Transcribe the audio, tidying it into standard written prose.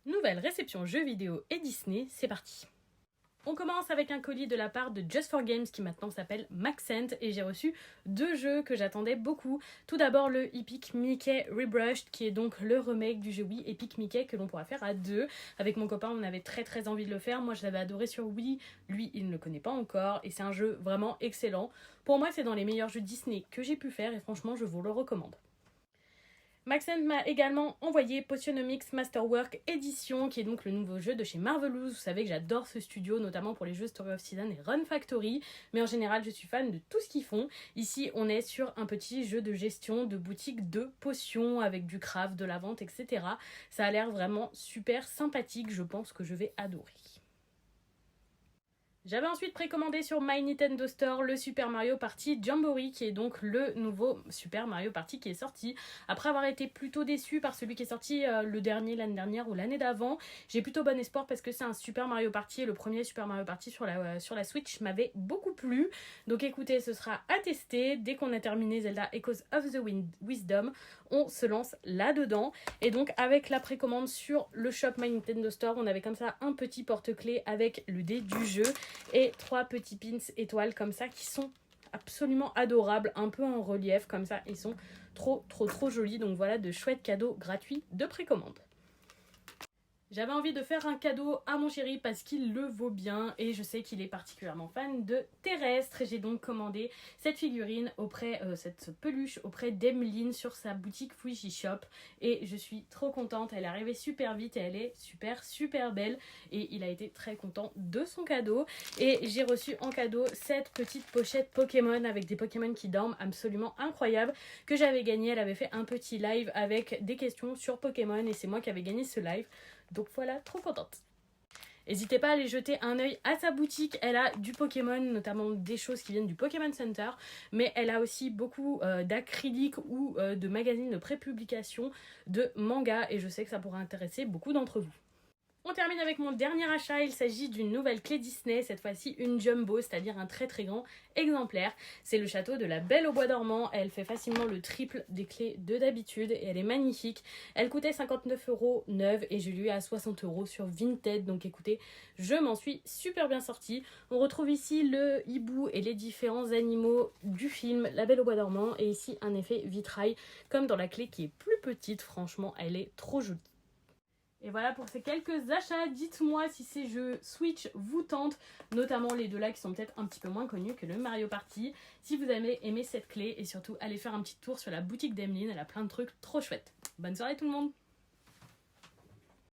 Nouvelle réception jeux vidéo et Disney, c'est parti. On commence avec un colis de la part de Just for Games qui maintenant s'appelle Maxent et j'ai reçu deux jeux que j'attendais beaucoup. Tout d'abord le Epic Mickey Rebrushed qui est donc le remake du jeu Wii Epic Mickey que l'on pourra faire à deux. Avec mon copain on avait très envie de le faire, moi je l'avais adoré sur Wii, lui il ne le connaît pas encore et c'est un jeu vraiment excellent. Pour moi c'est dans les meilleurs jeux Disney que j'ai pu faire et franchement je vous le recommande. Maxent m'a également envoyé Potionomics Masterwork Edition, qui est donc le nouveau jeu de chez Marvelous. Vous savez que j'adore ce studio, notamment pour les jeux Story of Season et Run Factory, mais en général je suis fan de tout ce qu'ils font. Ici on est sur un petit jeu de gestion de boutique de potions avec du craft, de la vente, etc. Ça a l'air vraiment super sympathique, je pense que je vais adorer. J'avais ensuite précommandé sur My Nintendo Store le Super Mario Party Jamboree qui est donc le nouveau Super Mario Party qui est sorti. Après avoir été plutôt déçue par celui qui est sorti le dernier l'année dernière ou l'année d'avant, j'ai plutôt bon espoir parce que c'est un Super Mario Party et le premier Super Mario Party sur la Switch m'avait beaucoup plu. Donc écoutez, ce sera à tester. Dès qu'on a terminé Zelda Echoes of the Wisdom, on se lance là-dedans. Et donc avec la précommande sur le shop My Nintendo Store, on avait comme ça un petit porte-clés avec le dé du jeu et trois petits pins étoiles comme ça qui sont absolument adorables, un peu en relief comme ça, ils sont trop jolis. Donc voilà de chouettes cadeaux gratuits de précommande. J'avais envie de faire un cadeau à mon chéri parce qu'il le vaut bien et je sais qu'il est particulièrement fan de terrestre. J'ai donc commandé cette figurine cette peluche auprès d'Emeline sur sa boutique Fouichi Shop et je suis trop contente. Elle est arrivée super vite et elle est super belle et il a été très content de son cadeau. Et j'ai reçu en cadeau cette petite pochette Pokémon avec des Pokémon qui dorment absolument incroyable que j'avais gagné. Elle avait fait un petit live avec des questions sur Pokémon et c'est moi qui avais gagné ce live. Donc voilà, trop contente. N'hésitez pas à aller jeter un œil à sa boutique, elle a du Pokémon, notamment des choses qui viennent du Pokémon Center, mais elle a aussi beaucoup d'acryliques ou de magazines de prépublication de manga et je sais que ça pourrait intéresser beaucoup d'entre vous. On termine avec mon dernier achat, il s'agit d'une nouvelle clé Disney, cette fois-ci une jumbo, c'est-à-dire un très grand exemplaire. C'est le château de la Belle au Bois dormant, elle fait facilement le triple des clés de d'habitude et elle est magnifique. Elle coûtait 59€ neuve et je lui ai à 60€ sur Vinted, donc écoutez, je m'en suis super bien sortie. On retrouve ici le hibou et les différents animaux du film La Belle au Bois dormant et ici un effet vitrail comme dans la clé qui est plus petite, franchement elle est trop jolie. Et voilà pour ces quelques achats, dites-moi si ces jeux Switch vous tentent, notamment les deux là qui sont peut-être un petit peu moins connus que le Mario Party. Si vous avez aimé cette clé et surtout allez faire un petit tour sur la boutique d'Emeline, elle a plein de trucs trop chouettes. Bonne soirée tout le monde!